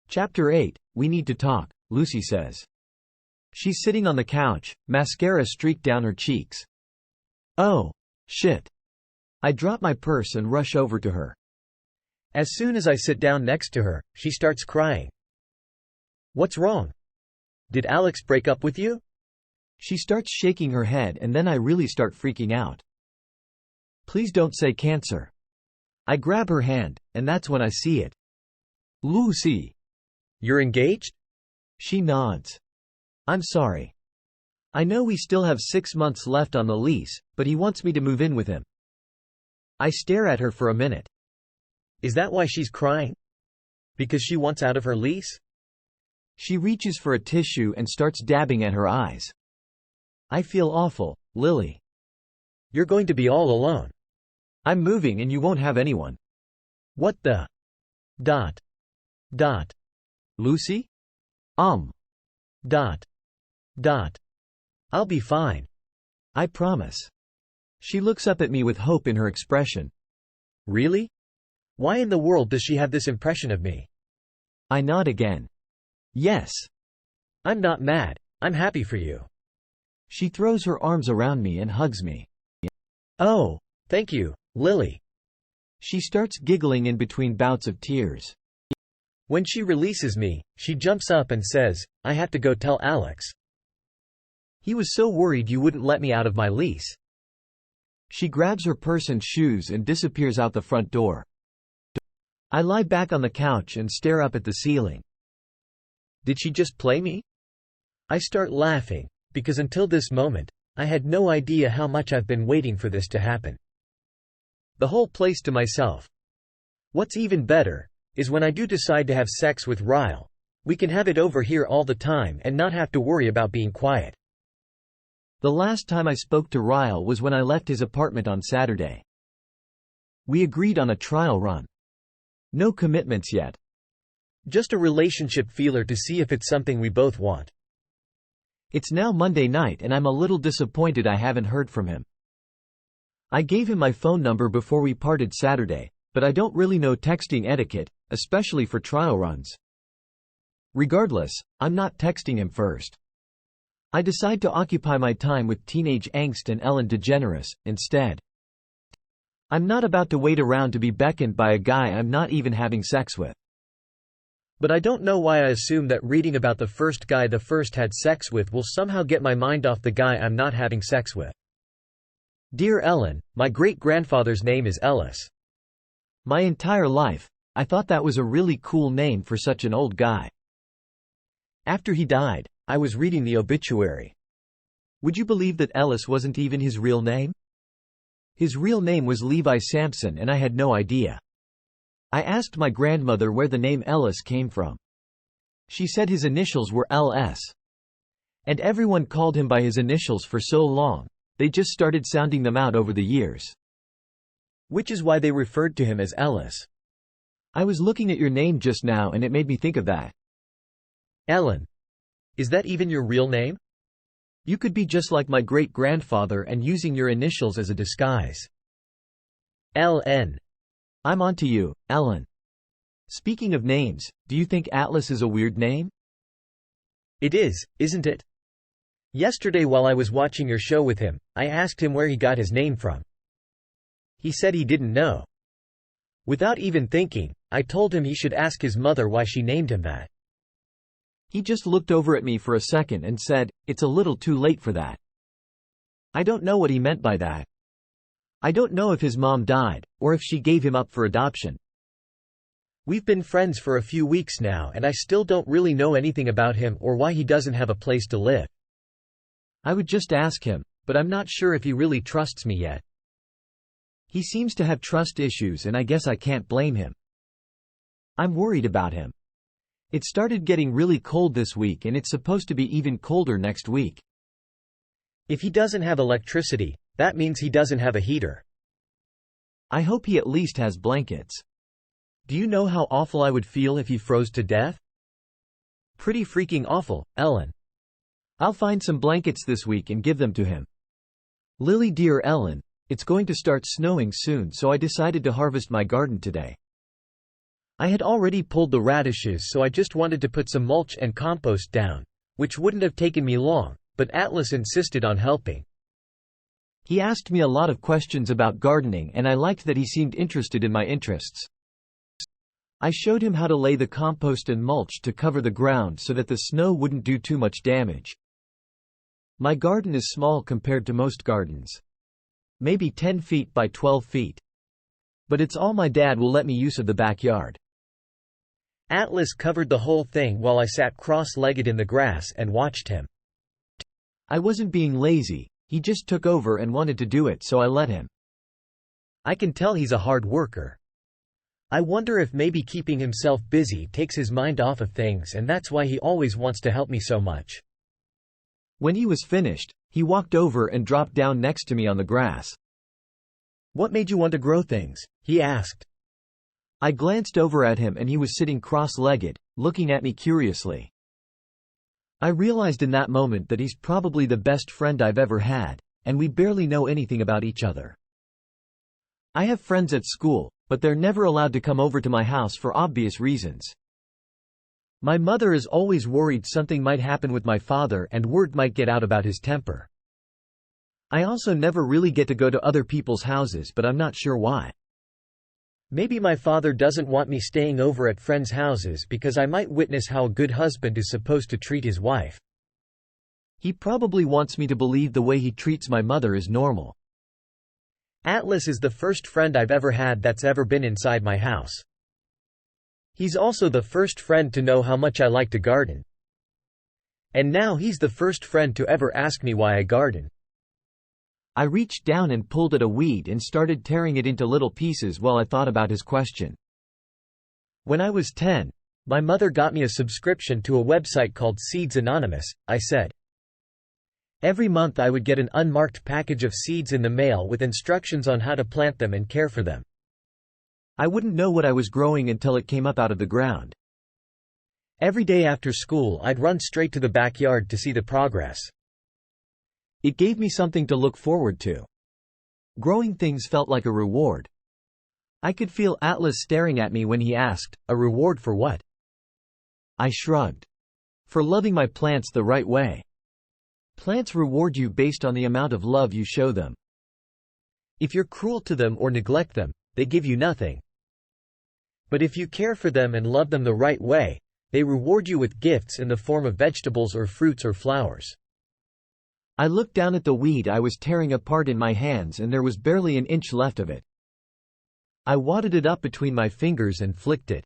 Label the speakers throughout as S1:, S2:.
S1: Chapter 8, We Need to Talk, Lucy says. She's sitting on the couch, mascara streaked down her cheeks. Oh, shit. I drop my purse and rush over to her. As soon as I sit down next to her, she starts crying. What's wrong? Did Alex break up with you? She starts shaking her head and then I really start freaking out. Please don't say cancer. I grab her hand, and that's when I see it. Lucy. You're engaged? She nods. I'm sorry. I know we still have 6 months left on the lease, but he wants me to move in with him. I stare at her for a minute. Is that why she's crying? Because she wants out of her lease? She reaches for a tissue and starts dabbing at her eyes. I feel awful, Lily. You're going to be all alone. I'm moving and you won't have anyone. What the? Dot. Dot. Lucy? Dot. Dot. I'll be fine. I promise. She looks up at me with hope in her expression. Really? Why in the world does she have this impression of me? I nod again. Yes. I'm not mad, I'm happy for you. She throws her arms around me and hugs me. Oh, thank you, Lily. She starts giggling in between bouts of tears. When she releases me, she jumps up and says, I have to go tell Alex. He was so worried you wouldn't let me out of my lease. She grabs her purse and shoes and disappears out the front door. I lie back on the couch and stare up at the ceiling. Did she just play me? I start laughing, because until this moment, I had no idea how much I've been waiting for this to happen. The whole place to myself. What's even better, is when I do decide to have sex with Ryle, we can have it over here all the time and not have to worry about being quiet. The last time I spoke to Ryle was when I left his apartment on Saturday. We agreed on a trial run. No commitments yet. Just a relationship feeler to see if it's something we both want. It's now Monday night and I'm a little disappointed I haven't heard from him. I gave him my phone number before we parted Saturday, but I don't really know texting etiquette, especially for trial runs. Regardless, I'm not texting him first. I decide to occupy my time with teenage angst and Ellen DeGeneres, instead. I'm not about to wait around to be beckoned by a guy I'm not even having sex with. But I don't know why I assume that reading about the first guy the first had sex with will somehow get my mind off the guy I'm not having sex with. Dear Ellen, my great-grandfather's name is Ellis. My entire life, I thought that was a really cool name for such an old guy. After he died, I was reading the obituary. Would you believe that Ellis wasn't even his real name? His real name was Levi Sampson and I had no idea. I asked my grandmother where the name Ellis came from. She said his initials were LS. And everyone called him by his initials for so long, they just started sounding them out over the years. Which is why they referred to him as Ellis. I was looking at your name just now and it made me think of that. Ellen. Is that even your real name? You could be just like my great-grandfather and using your initials as a disguise. LN. I'm onto you, Ellen. Speaking of names, do you think Atlas is a weird name? It is, isn't it? Yesterday while I was watching your show with him, I asked him where he got his name from. He said he didn't know. Without even thinking, I told him he should ask his mother why she named him that. He just looked over at me for a second and said, it's a little too late for that. I don't know what he meant by that. I don't know if his mom died, or if she gave him up for adoption. We've been friends for a few weeks now and I still don't really know anything about him or why he doesn't have a place to live. I would just ask him, but I'm not sure if he really trusts me yet. He seems to have trust issues and I guess I can't blame him. I'm worried about him. It started getting really cold this week and it's supposed to be even colder next week. If he doesn't have electricity, that means he doesn't have a heater. I hope he at least has blankets. Do you know how awful I would feel if he froze to death? Pretty freaking awful, Ellen. I'll find some blankets this week and give them to him. Lily, dear Ellen, it's going to start snowing soon so I decided to harvest my garden today. I had already pulled the radishes, so I just wanted to put some mulch and compost down, which wouldn't have taken me long, but Atlas insisted on helping. He asked me a lot of questions about gardening, and I liked that he seemed interested in my interests. I showed him how to lay the compost and mulch to cover the ground so that the snow wouldn't do too much damage. My garden is small compared to most gardens. Maybe 10 feet by 12 feet. But it's all my dad will let me use of the backyard. Atlas covered the whole thing while I sat cross-legged in the grass and watched him. I wasn't being lazy, he just took over and wanted to do it, so I let him. I can tell he's a hard worker. I wonder if maybe keeping himself busy takes his mind off of things, and that's why he always wants to help me so much. When he was finished, he walked over and dropped down next to me on the grass. "What made you want to grow things?" he asked. I glanced over at him and he was sitting cross-legged, looking at me curiously. I realized in that moment that he's probably the best friend I've ever had, and we barely know anything about each other. I have friends at school, but they're never allowed to come over to my house for obvious reasons. My mother is always worried something might happen with my father and word might get out about his temper. I also never really get to go to other people's houses, but I'm not sure why. Maybe my father doesn't want me staying over at friends' houses because I might witness how a good husband is supposed to treat his wife. He probably wants me to believe the way he treats my mother is normal. Atlas is the first friend I've ever had that's ever been inside my house. He's also the first friend to know how much I like to garden. And now he's the first friend to ever ask me why I garden. I reached down and pulled at a weed and started tearing it into little pieces while I thought about his question. When I was 10, my mother got me a subscription to a website called Seeds Anonymous, I said. Every month I would get an unmarked package of seeds in the mail with instructions on how to plant them and care for them. I wouldn't know what I was growing until it came up out of the ground. Every day after school I'd run straight to the backyard to see the progress. It gave me something to look forward to. Growing things felt like a reward. I could feel Atlas staring at me when he asked, "A reward for what?" I shrugged. For loving my plants the right way. Plants reward you based on the amount of love you show them. If you're cruel to them or neglect them, they give you nothing. But if you care for them and love them the right way, they reward you with gifts in the form of vegetables or fruits or flowers. I looked down at the weed I was tearing apart in my hands and there was barely an inch left of it. I wadded it up between my fingers and flicked it.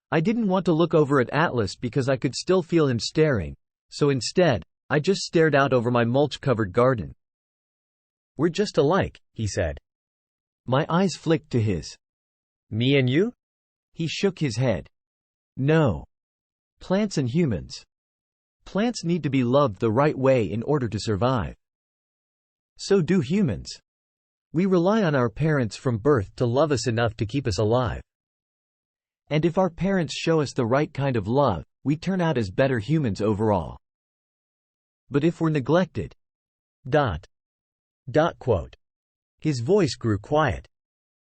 S1: I didn't want to look over at Atlas because I could still feel him staring, so instead, I just stared out over my mulch-covered garden. "We're just alike," he said. My eyes flicked to his. "Me and you?" He shook his head. "No. Plants and humans. Plants need to be loved the right way in order to survive. So do humans. We rely on our parents from birth to love us enough to keep us alive. And if our parents show us the right kind of love, we turn out as better humans overall. But if we're neglected... ... His voice grew quiet.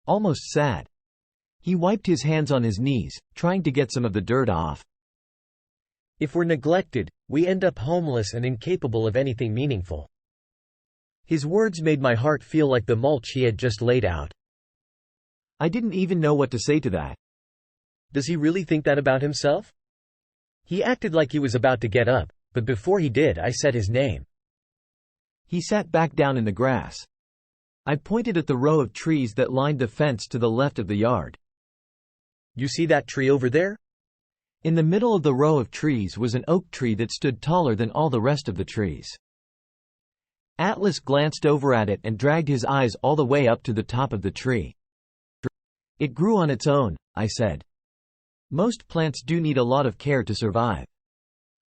S1: Almost sad. He wiped his hands on his knees, trying to get some of the dirt off. If we're neglected, we end up homeless and incapable of anything meaningful. His words made my heart feel like the mulch he had just laid out. I didn't even know what to say to that. Does he really think that about himself? He acted like he was about to get up, but before he did I said his name. He sat back down in the grass. I pointed at the row of trees that lined the fence to the left of the yard. "You see that tree over there?" In the middle of the row of trees was an oak tree that stood taller than all the rest of the trees. Atlas glanced over at it and dragged his eyes all the way up to the top of the tree. "It grew on its own," I said. "Most plants do need a lot of care to survive.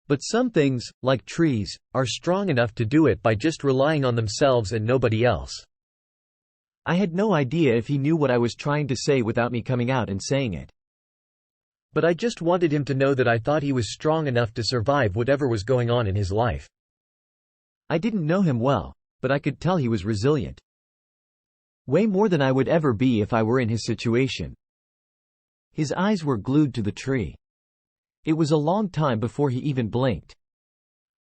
S1: But some things, like trees, are strong enough to do it by just relying on themselves and nobody else." I had no idea if he knew what I was trying to say without me coming out and saying it. But I just wanted him to know that I thought he was strong enough to survive whatever was going on in his life. I didn't know him well, but I could tell he was resilient. Way more than I would ever be if I were in his situation. His eyes were glued to the tree. It was a long time before he even blinked.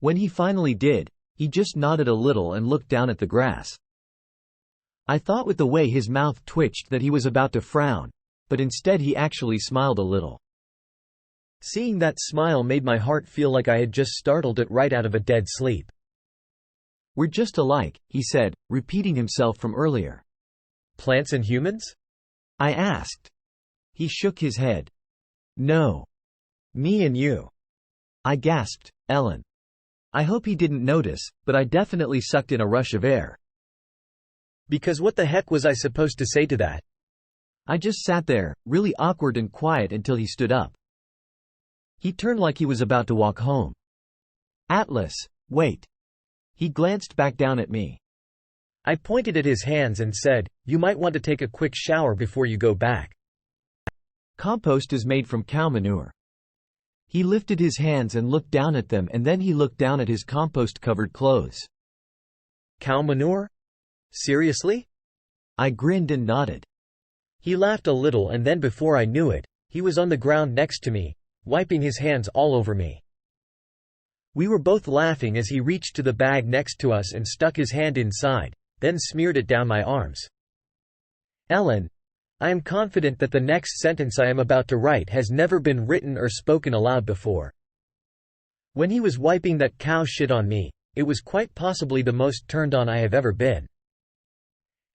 S1: When he finally did, he just nodded a little and looked down at the grass. I thought with the way his mouth twitched that he was about to frown, but instead he actually smiled a little. Seeing that smile made my heart feel like I had just startled it right out of a dead sleep. "We're just alike," he said, repeating himself from earlier. "Plants and humans?" I asked. He shook his head. "No. Me and you." I gasped. "Ellen." I hope he didn't notice, but I definitely sucked in a rush of air. Because what the heck was I supposed to say to that? I just sat there, really awkward and quiet until he stood up. He turned like he was about to walk home. "Atlas, wait." He glanced back down at me. I pointed at his hands and said, "You might want to take a quick shower before you go back. Compost is made from cow manure." He lifted his hands and looked down at them, and then he looked down at his compost-covered clothes. "Cow manure? Seriously?" I grinned and nodded. He laughed a little, and then before I knew it, he was on the ground next to me, wiping his hands all over me. We were both laughing as he reached to the bag next to us and stuck his hand inside, then smeared it down my arms. "Ellen, I am confident that the next sentence I am about to write has never been written or spoken aloud before." When he was wiping that cow shit on me, it was quite possibly the most turned on I have ever been.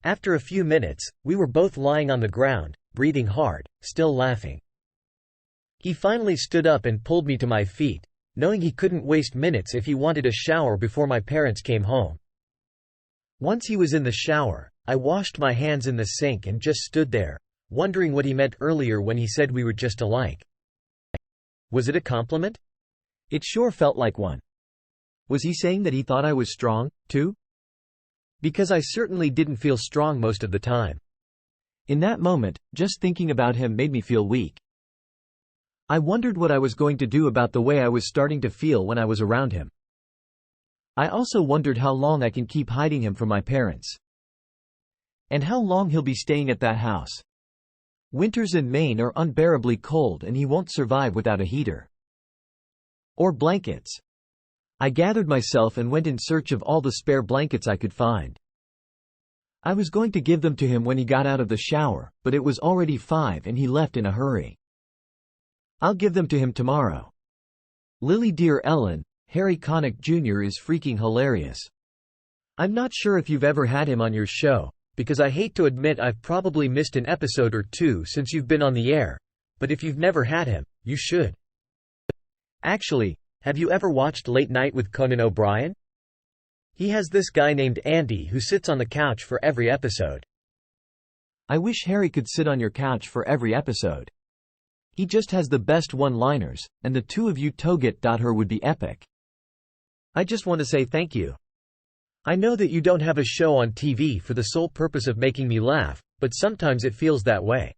S1: After a few minutes, we were both lying on the ground, breathing hard, still laughing. He finally stood up and pulled me to my feet, knowing he couldn't waste minutes if he wanted a shower before my parents came home. Once he was in the shower, I washed my hands in the sink and just stood there, wondering what he meant earlier when he said we were just alike. Was it a compliment? It sure felt like one. Was he saying that he thought I was strong, too? Because I certainly didn't feel strong most of the time. In that moment, just thinking about him made me feel weak. I wondered what I was going to do about the way I was starting to feel when I was around him. I also wondered how long I can keep hiding him from my parents. And how long he'll be staying at that house. Winters in Maine are unbearably cold, and he won't survive without a heater. Or blankets. I gathered myself and went in search of all the spare blankets I could find. I was going to give them to him when he got out of the shower, but it was already 5 and he left in a hurry. I'll give them to him tomorrow. Lily dear Ellen, Harry Connick Jr. is freaking hilarious. I'm not sure if you've ever had him on your show, because I hate to admit I've probably missed an episode or two since you've been on the air, but if you've never had him, you should. Actually, have you ever watched Late Night with Conan O'Brien? He has this guy named Andy who sits on the couch for every episode. I wish Harry could sit on your couch for every episode. He just has the best one-liners, and the two of you toget.her would be epic. I just want to say thank you. I know that you don't have a show on TV for the sole purpose of making me laugh, but sometimes it feels that way.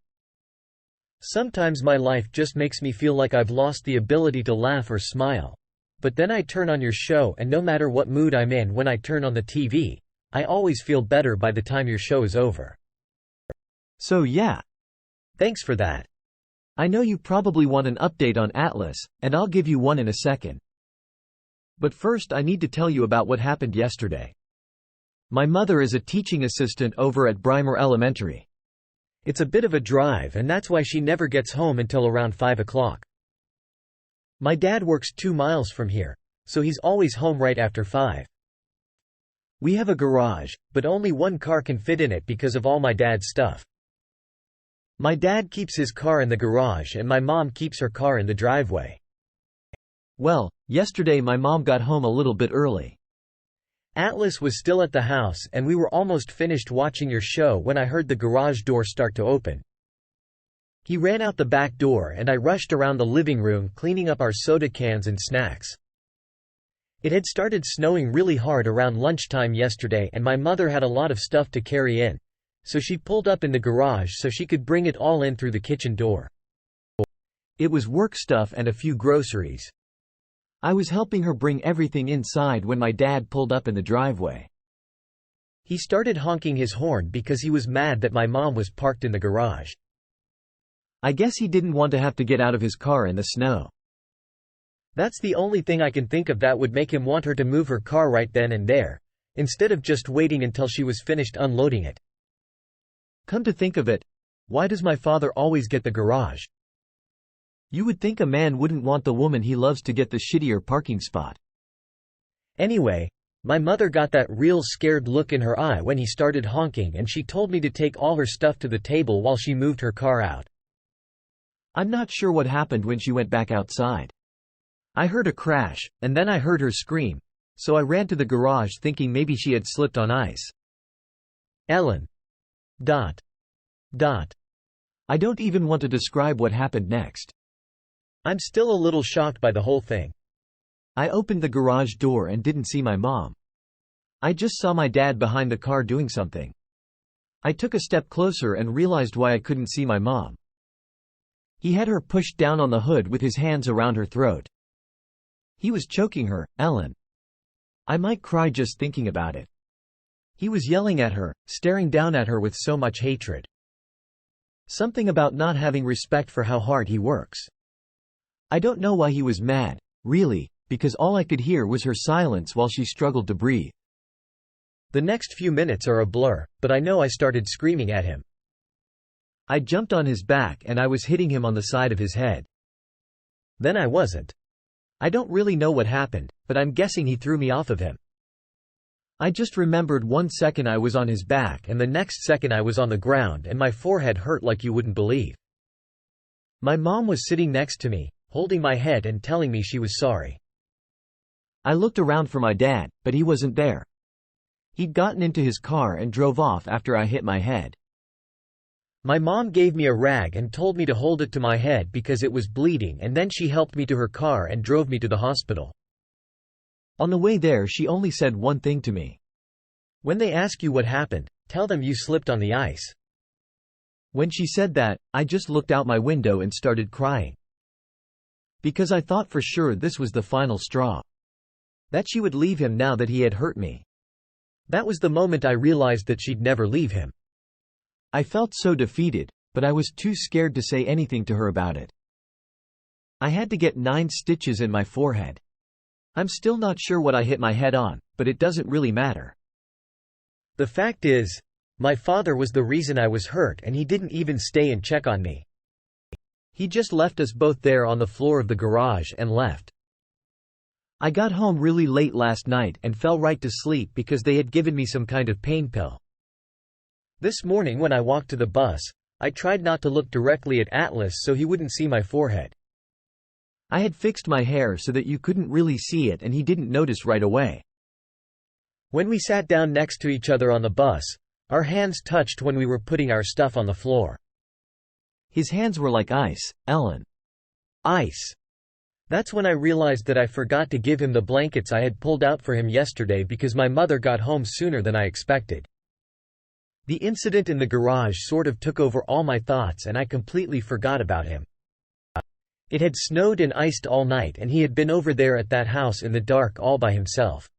S1: Sometimes my life just makes me feel like I've lost the ability to laugh or smile. But then I turn on your show, and no matter what mood I'm in when I turn on the TV, I always feel better by the time your show is over. So yeah. Thanks for that. I know you probably want an update on Atlas, and I'll give you one in a second. But first I need to tell you about what happened yesterday. My mother is a teaching assistant over at Brymer Elementary. It's a bit of a drive, and that's why she never gets home until around 5 o'clock. My dad works 2 miles from here, so he's always home right after 5. We have a garage, but only one car can fit in it because of all my dad's stuff. My dad keeps his car in the garage and my mom keeps her car in the driveway. Well, yesterday my mom got home a little bit early. Atlas was still at the house and we were almost finished watching your show when I heard the garage door start to open. He ran out the back door and I rushed around the living room cleaning up our soda cans and snacks. It had started snowing really hard around lunchtime yesterday and my mother had a lot of stuff to carry in, so she pulled up in the garage so she could bring it all in through the kitchen door. It was work stuff and a few groceries. I was helping her bring everything inside when my dad pulled up in the driveway. He started honking his horn because he was mad that my mom was parked in the garage. I guess he didn't want to have to get out of his car in the snow.
S2: That's the only thing I can think of that would make him want her to move her car right then and there, instead of just waiting until she was finished unloading it.
S1: Come to think of it, why does my father always get the garage? You would think a man wouldn't want the woman he loves to get the shittier parking spot.
S2: Anyway, my mother got that real scared look in her eye when he started honking, and she told me to take all her stuff to the table while she moved her car out.
S1: I'm not sure what happened when she went back outside. I heard a crash, and then I heard her scream, so I ran to the garage thinking maybe she had slipped on ice.
S2: Ellen.
S1: I don't even want to describe what happened next.
S2: I'm still a little shocked by the whole thing.
S1: I opened the garage door and didn't see my mom. I just saw my dad behind the car doing something. I took a step closer and realized why I couldn't see my mom. He had her pushed down on the hood with his hands around her throat. He was choking her, Ellen. I might cry just thinking about it. He was yelling at her, staring down at her with so much hatred. Something about not having respect for how hard he works. I don't know why he was mad, really, because all I could hear was her silence while she struggled to breathe.
S2: The next few minutes are a blur, but I know I started screaming at him.
S1: I jumped on his back and I was hitting him on the side of his head.
S2: Then I wasn't. I don't really know what happened, but I'm guessing he threw me off of him.
S1: I just remembered 1 second I was on his back and the next second I was on the ground and my forehead hurt like you wouldn't believe. My mom was sitting next to me, holding my head and telling me she was sorry. I looked around for my dad, but he wasn't there. He'd gotten into his car and drove off after I hit my head. My mom gave me a rag and told me to hold it to my head because it was bleeding, and then she helped me to her car and drove me to the hospital. On the way there she only said one thing to me. When they ask you what happened, tell them you slipped on the ice. When she said that, I just looked out my window and started crying. Because I thought for sure this was the final straw. That she would leave him now that he had hurt me. That was the moment I realized that she'd never leave him. I felt so defeated, but I was too scared to say anything to her about it. I had to get 9 stitches in my forehead. I'm still not sure what I hit my head on, but it doesn't really matter. The fact is, my father was the reason I was hurt, and he didn't even stay and check on me. He just left us both there on the floor of the garage and left. I got home really late last night and fell right to sleep because they had given me some kind of pain pill. This morning when I walked to the bus, I tried not to look directly at Atlas so he wouldn't see my forehead. I had fixed my hair so that you couldn't really see it and he didn't notice right away. When we sat down next to each other on the bus, our hands touched when we were putting our stuff on the floor. His hands were like ice, Ellen. Ice. That's when I realized that I forgot to give him the blankets I had pulled out for him yesterday because my mother got home sooner than I expected. The incident in the garage sort of took over all my thoughts and I completely forgot about him. It had snowed and iced all night and he had been over there at that house in the dark all by himself.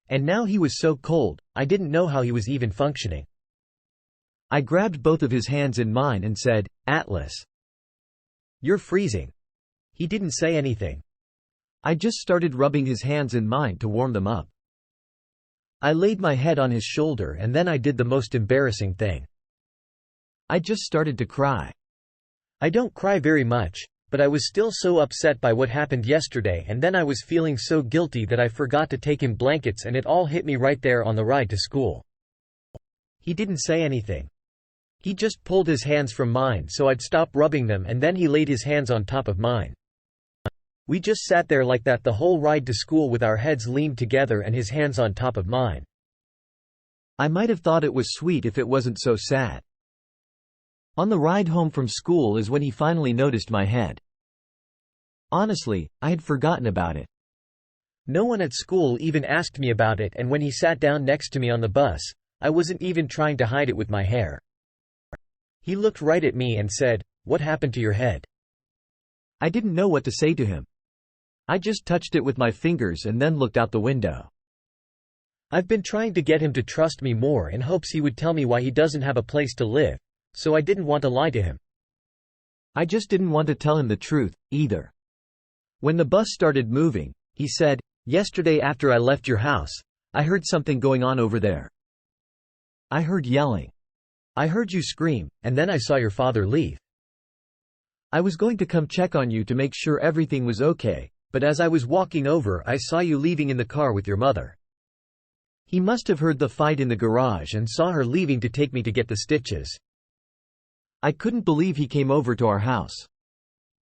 S1: And now he was so cold, I didn't know how he was even functioning. I grabbed both of his hands in mine and said, "Atlas, you're freezing." He didn't say anything. I just started rubbing his hands in mine to warm them up. I laid my head on his shoulder and then I did the most embarrassing thing. I just started to cry. I don't cry very much, but I was still so upset by what happened yesterday, and then I was feeling so guilty that I forgot to take him blankets and it all hit me right there on the ride to school. He didn't say anything. He just pulled his hands from mine so I'd stop rubbing them and then he laid his hands on top of mine. We just sat there like that the whole ride to school with our heads leaned together and his hands on top of mine. I might have thought it was sweet if it wasn't so sad. On the ride home from school is when he finally noticed my head. Honestly, I had forgotten about it. No one at school even asked me about it, and when he sat down next to me on the bus, I wasn't even trying to hide it with my hair. He looked right at me and said, "What happened to your head?" I didn't know what to say to him. I just touched it with my fingers and then looked out the window. I've been trying to get him to trust me more in hopes he would tell me why he doesn't have a place to live, so I didn't want to lie to him. I just didn't want to tell him the truth, either. When the bus started moving, he said, "Yesterday after I left your house, I heard something going on over there. I heard yelling.
S2: I heard you scream, and then I saw your father leave.
S1: I was going to come check on you to make sure everything was okay, but as I was walking over I saw you leaving in the car with your mother." He must have heard the fight in the garage and saw her leaving to take me to get the stitches. I couldn't believe he came over to our house.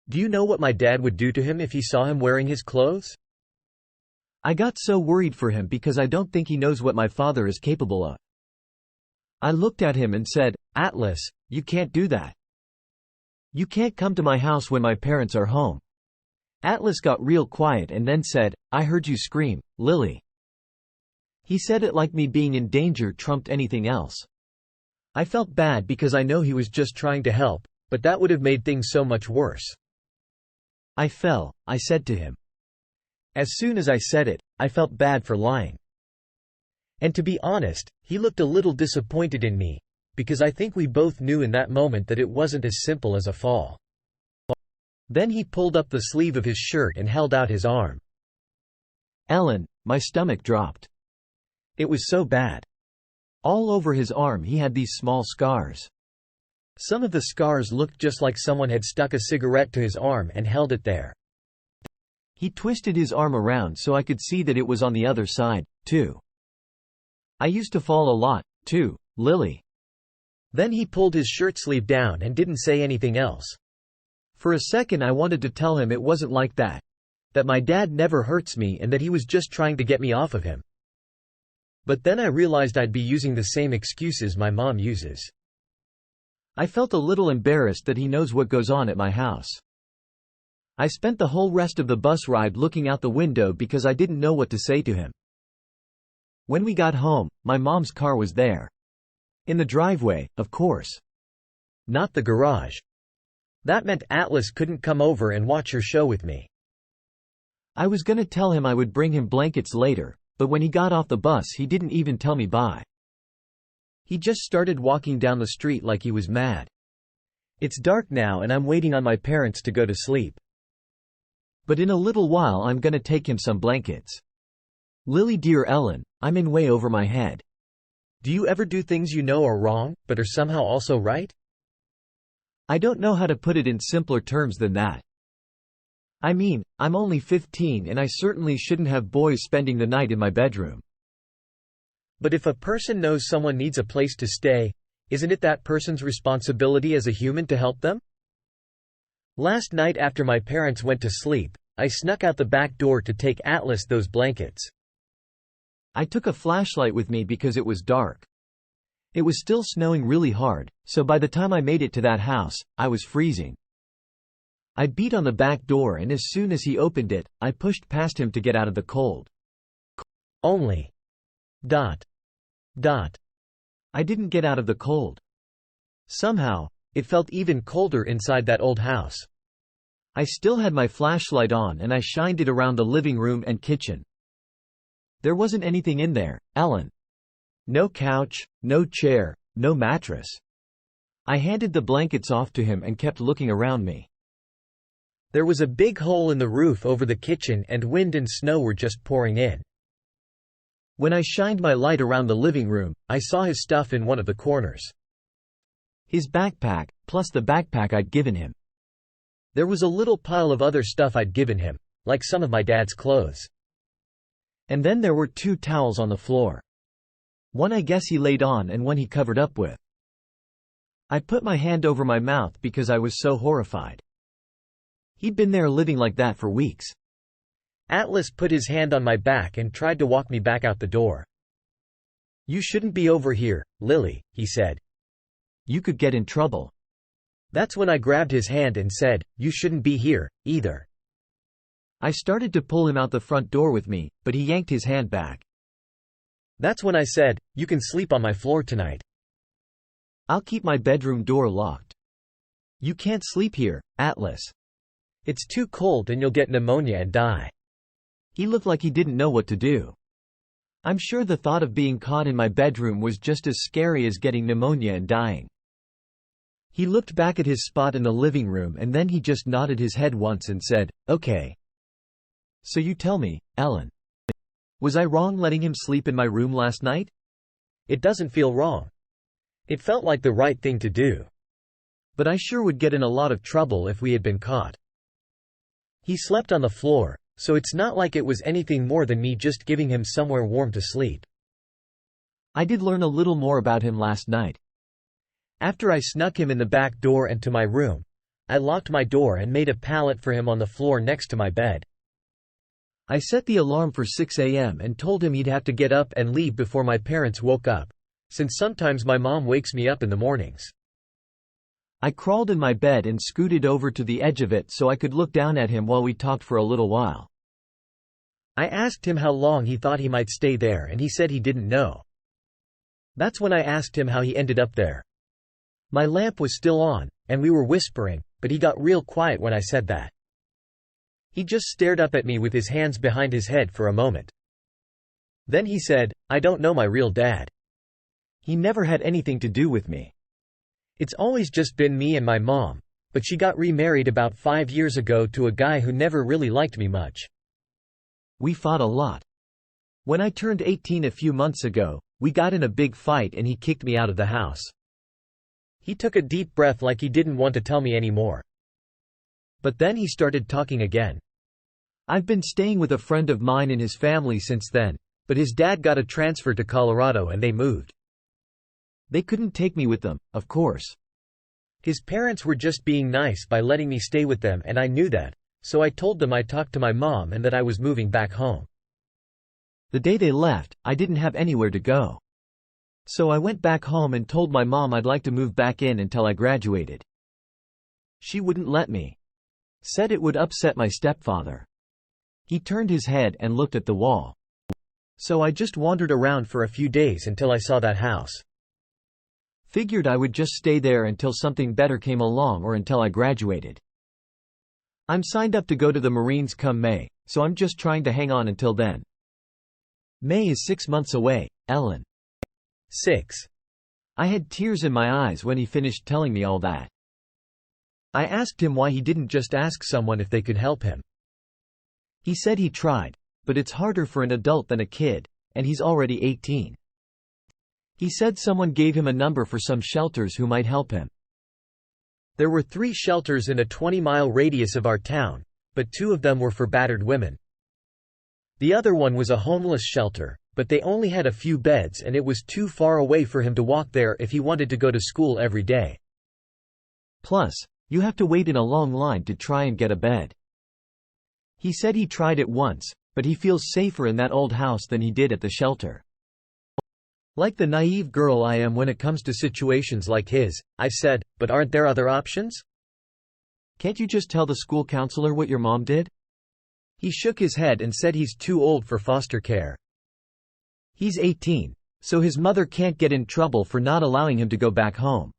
S2: Do you know what my dad would do to him if he saw him wearing his clothes?
S1: I got so worried for him because I don't think he knows what my father is capable of. I looked at him and said, "Atlas, you can't do that. You can't come to my house when my parents are home." Atlas got real quiet and then said, "I heard you scream, Lily." He said it like me being in danger trumped anything else. I felt bad because I know he was just trying to help, but that would have made things so much worse. "I fell," I said to him. As soon as I said it, I felt bad for lying.
S2: And to be honest, he looked a little disappointed in me, because I think we both knew in that moment that it wasn't as simple as a fall. Then he pulled up the sleeve of his shirt and held out his arm.
S1: Ellen, my stomach dropped. It was so bad. All over his arm he had these small scars.
S2: Some of the scars looked just like someone had stuck a cigarette to his arm and held it there.
S1: He twisted his arm around so I could see that it was on the other side, too. I used to fall a lot, too, Lily.
S2: Then he pulled his shirt sleeve down and didn't say anything else.
S1: For a second I wanted to tell him it wasn't like that. That my dad never hurts me and that he was just trying to get me off of him. But then I realized I'd be using the same excuses my mom uses. I felt a little embarrassed that he knows what goes on at my house. I spent the whole rest of the bus ride looking out the window because I didn't know what to say to him. When we got home, my mom's car was there. In the driveway, of course.
S2: Not the garage. That meant Atlas couldn't come over and watch her show with me.
S1: I was gonna tell him I would bring him blankets later, but when he got off the bus he didn't even tell me bye. He just started walking down the street like he was mad. It's dark now and I'm waiting on my parents to go to sleep. But in a little while I'm gonna take him some blankets. Lily, dear Ellen, I'm in way over my head.
S2: Do you ever do things you know are wrong, but are somehow also right?
S1: I don't know how to put it in simpler terms than that. I mean, I'm only 15 and I certainly shouldn't have boys spending the night in my bedroom.
S2: But if a person knows someone needs a place to stay, isn't it that person's responsibility as a human to help them? Last night after my parents went to sleep, I snuck out the back door to take Atlas those blankets.
S1: I took a flashlight with me because it was dark. It was still snowing really hard, so by the time I made it to that house, I was freezing. I beat on the back door and as soon as he opened it, I pushed past him to get out of the cold.
S2: Only.
S1: I didn't get out of the cold. Somehow, it felt even colder inside that old house. I still had my flashlight on and I shined it around the living room and kitchen. There wasn't anything in there, Ellen. No couch, no chair, no mattress. I handed the blankets off to him and kept looking around me.
S2: There was a big hole in the roof over the kitchen and wind and snow were just pouring in.
S1: When I shined my light around the living room, I saw his stuff in one of the corners. His backpack, plus the backpack I'd given him.
S2: There was a little pile of other stuff I'd given him, like some of my dad's clothes.
S1: And then there were 2 towels on the floor. One I guess he laid on and one he covered up with. I put my hand over my mouth because I was so horrified. He'd been there living like that for weeks.
S2: Atlas put his hand on my back and tried to walk me back out the door. "You shouldn't be over here, Lily," he said.
S1: "You could get in trouble."
S2: That's when I grabbed his hand and said, "You shouldn't be here, either."
S1: I started to pull him out the front door with me, but he yanked his hand back.
S2: That's when I said, "You can sleep on my floor tonight."
S1: "I'll keep my bedroom door locked." "You can't sleep here, Atlas.
S2: It's too cold and you'll get pneumonia and die."
S1: He looked like he didn't know what to do. I'm sure the thought of being caught in my bedroom was just as scary as getting pneumonia and dying. He looked back at his spot in the living room and then he just nodded his head once and said, "Okay. So you tell me, Ellen. Was I wrong letting him sleep in my room last night?"
S2: It doesn't feel wrong. It felt like the right thing to do. But I sure would get in a lot of trouble if we had been caught. He slept on the floor, so it's not like it was anything more than me just giving him somewhere warm to sleep.
S1: I did learn a little more about him last night.
S2: After I snuck him in the back door and to my room, I locked my door and made a pallet for him on the floor next to my bed.
S1: I set the alarm for 6 a.m. and told him he'd have to get up and leave before my parents woke up, since sometimes my mom wakes me up in the mornings. I crawled in my bed and scooted over to the edge of it so I could look down at him while we talked for a little while.
S2: I asked him how long he thought he might stay there and he said he didn't know. That's when I asked him how he ended up there. My lamp was still on, and we were whispering, but he got real quiet when I said that. He just stared up at me with his hands behind his head for a moment. Then he said, "I don't know my real dad.
S1: He never had anything to do with me.
S2: It's always just been me and my mom, but she got remarried about 5 years ago to a guy who never really liked me much.
S1: We fought a lot. When I turned 18 a few months ago, we got in a big fight and he kicked me out of the house."
S2: He took a deep breath like he didn't want to tell me anymore. But then he started talking again.
S1: "I've been staying with a friend of mine and his family since then, but his dad got a transfer to Colorado and they moved. They couldn't take me with them, of course.
S2: His parents were just being nice by letting me stay with them and I knew that, so I told them I talked to my mom and that I was moving back home.
S1: The day they left, I didn't have anywhere to go. So I went back home and told my mom I'd like to move back in until I graduated. She wouldn't let me. Said it would upset my stepfather. He turned his head and looked at the wall.
S2: So I just wandered around for a few days until I saw that house.
S1: Figured I would just stay there until something better came along or until I graduated. I'm signed up to go to the Marines come May, so I'm just trying to hang on until then. May is 6 months away, Ellen."
S2: 6.
S1: I had tears in my eyes when he finished telling me all that. I asked him why he didn't just ask someone if they could help him. He said he tried, but it's harder for an adult than a kid, and he's already 18. He said someone gave him a number for some shelters who might help him.
S2: There were 3 shelters in a 20-mile radius of our town, but 2 of them were for battered women. The other one was a homeless shelter, but they only had a few beds and it was too far away for him to walk there if he wanted to go to school every day.
S1: Plus, you have to wait in a long line to try and get a bed. He said he tried it once, but he feels safer in that old house than he did at the shelter. Like the naive girl I am when it comes to situations like his, I said, "But aren't there other options? Can't you just tell the school counselor what your mom did?" He shook his head and said he's too old for foster care. He's 18, so his mother can't get in trouble for not allowing him to go back home.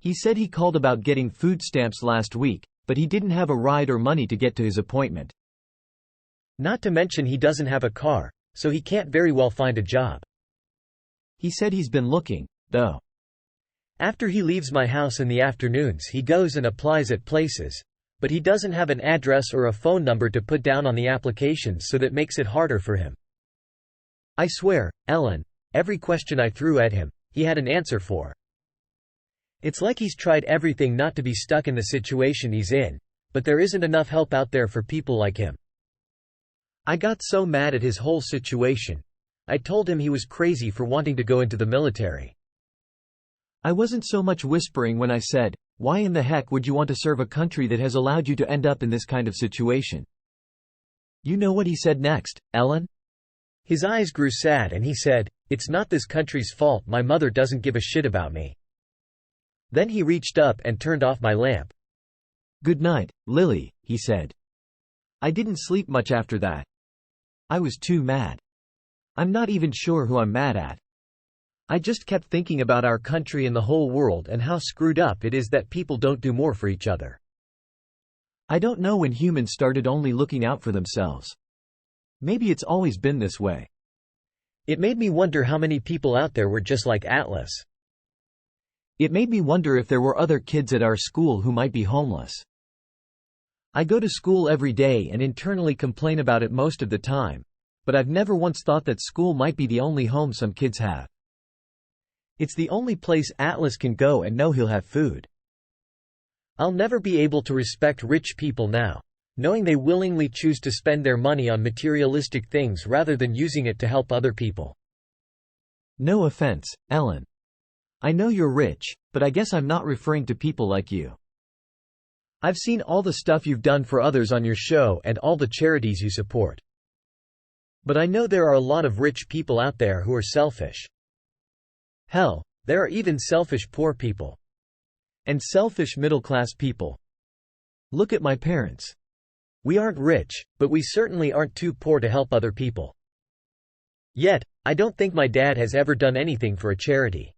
S1: He said he called about getting food stamps last week, but he didn't have a ride or money to get to his appointment.
S2: Not to mention he doesn't have a car, so he can't very well find a job.
S1: He said he's been looking, though.
S2: After he leaves my house in the afternoons he goes and applies at places, but he doesn't have an address or a phone number to put down on the applications, so that makes it harder for him. I swear, Ellen, every question I threw at him, he had an answer for. It's like he's tried everything not to be stuck in the situation he's in, but there isn't enough help out there for people like him. I got so mad at his whole situation. I told him he was crazy for wanting to go into the military.
S1: I wasn't so much whispering when I said, "Why in the heck would you want to serve a country that has allowed you to end up in this kind of situation?" You know what he said next, Ellen?
S2: His eyes grew sad and he said, "It's not this country's fault, my mother doesn't give a shit about me." Then he reached up and turned off my lamp.
S1: "Good night, Lily," he said. I didn't sleep much after that. I was too mad. I'm not even sure who I'm mad at. I just kept thinking about our country and the whole world and how screwed up it is that people don't do more for each other. I don't know when humans started only looking out for themselves. Maybe it's always been this way.
S2: It made me wonder how many people out there were just like Atlas.
S1: It made me wonder if there were other kids at our school who might be homeless. I go to school every day and internally complain about it most of the time, but I've never once thought that school might be the only home some kids have. It's the only place Atlas can go and know he'll have food.
S2: I'll never be able to respect rich people now, knowing they willingly choose to spend their money on materialistic things rather than using it to help other people.
S1: No offense, Ellen. I know you're rich, but I guess I'm not referring to people like you.
S2: I've seen all the stuff you've done for others on your show and all the charities you support. But I know there are a lot of rich people out there who are selfish. Hell, there are even selfish poor people.
S1: And selfish middle-class people. Look at my parents.
S2: We aren't rich, but we certainly aren't too poor to help other people. Yet, I don't think my dad has ever done anything for a charity.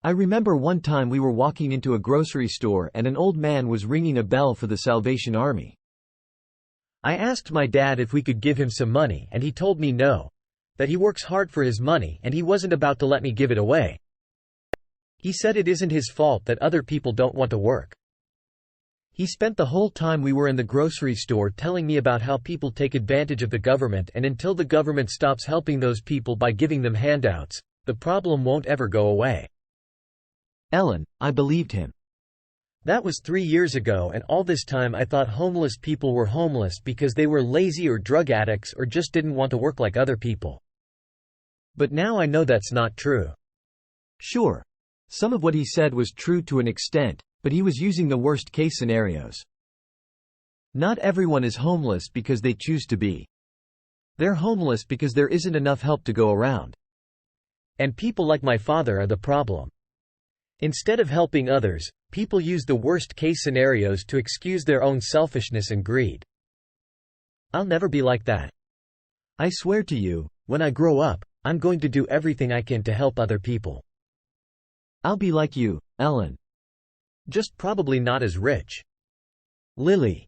S1: I remember one time we were walking into a grocery store and an old man was ringing a bell for the Salvation Army.
S2: I asked my dad if we could give him some money and he told me no, that he works hard for his money and he wasn't about to let me give it away. He said it isn't his fault that other people don't want to work. He spent the whole time we were in the grocery store telling me about how people take advantage of the government, and until the government stops helping those people by giving them handouts, the problem won't ever go away.
S1: Ellen, I believed him.
S2: That was 3 years ago, and all this time I thought homeless people were homeless because they were lazy or drug addicts or just didn't want to work like other people. But now I know that's not true.
S1: Sure. Some of what he said was true to an extent, but he was using the worst-case scenarios. Not everyone is homeless because they choose to be. They're homeless because there isn't enough help to go around.
S2: And people like my father are the problem. Instead of helping others, people use the worst-case scenarios to excuse their own selfishness and greed. I'll never be like that.
S1: I swear to you,
S2: when I grow up, I'm going to do everything I can to help other people.
S1: I'll be like you, Ellen.
S2: Just probably not as rich.
S1: Lily.